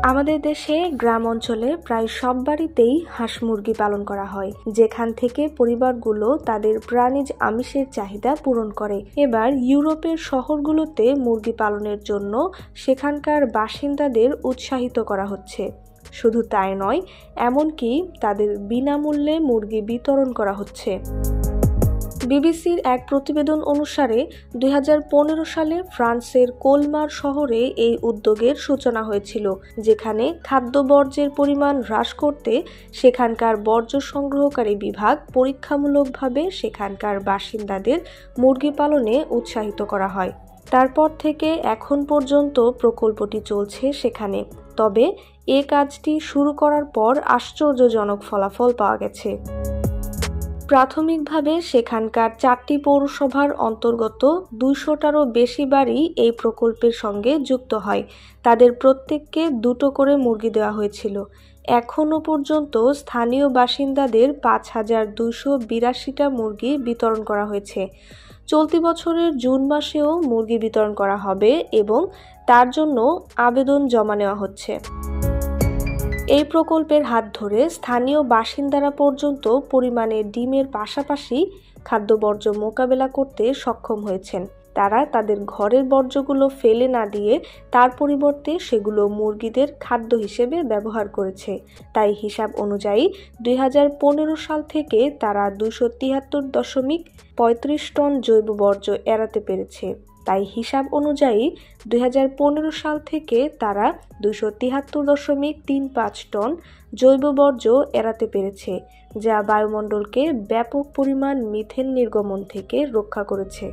আমাদের দেশে গ্রাম অঞ্চলে প্রায় সব বাড়িতেই হাঁস মুরগি পালন করা হয়, যেখান থেকে পরিবারগুলো তাদের প্রাণীজ আমিষের চাহিদা পূরণ করে। এবার ইউরোপের শহরগুলোতে মুরগি পালনের জন্য সেখানকার বাসিন্দাদের উৎসাহিত করা হচ্ছে। শুধু তাই নয়, এমনকি তাদের বিনামূল্যে মুরগি বিতরণ করা হচ্ছে। বিবিসির এক প্রতিবেদন অনুসারে 2015 সালে ফ্রান্সের কোলমার শহরে এই উদ্যোগের সূচনা হয়েছিল, যেখানে খাদ্য বর্জ্যের পরিমাণ হ্রাস করতে সেখানকার বর্জ্য সংগ্রহকারী বিভাগ পরীক্ষামূলকভাবে সেখানকার বাসিন্দাদের মুরগি পালনে উৎসাহিত করা হয়। তারপর থেকে এখন পর্যন্ত প্রকল্পটি চলছে সেখানে। তবে এ কাজটি শুরু করার পর আশ্চর্যজনক ফলাফল পাওয়া গেছে। প্রাথমিকভাবে সেখানকার 4টি পৌরসভার অন্তর্গত 200টারও বেশি বাড়ি এই প্রকল্পের সঙ্গে যুক্ত হয়। তাদের প্রত্যেককে 2টো করে মুরগি দেওয়া হয়েছিল। এখনও পর্যন্ত স্থানীয় বাসিন্দাদের 5282টা মুরগি বিতরণ করা হয়েছে। চলতি বছরের জুন মাসেও মুরগি বিতরণ করা হবে এবং তার জন্য আবেদন জমা নেওয়া হচ্ছে। এই প্রকল্পের হাত ধরে স্থানীয় বাসিন্দারা পর্যন্ত পরিমাণে ডিমের পাশাপাশি খাদ্য বর্জ্য মোকাবেলা করতে সক্ষম হয়েছেন। তারা তাদের ঘরের বর্জ্যগুলো ফেলে না দিয়ে তার পরিবর্তে সেগুলো মুরগিদের খাদ্য হিসেবে ব্যবহার করেছে। তাই হিসাব অনুযায়ী 2015 সাল থেকে তারা 273.35 টন জৈব বর্জ্য এড়াতে পেরেছে। তাই হিসাব অনুযায়ী 2015 সাল থেকে তারা 273.35 টন জৈব বর্জ্য এড়াতে পেরেছে, যা বায়ুমণ্ডলকে ব্যাপক পরিমাণ মিথেন নির্গমন থেকে রক্ষা করেছে।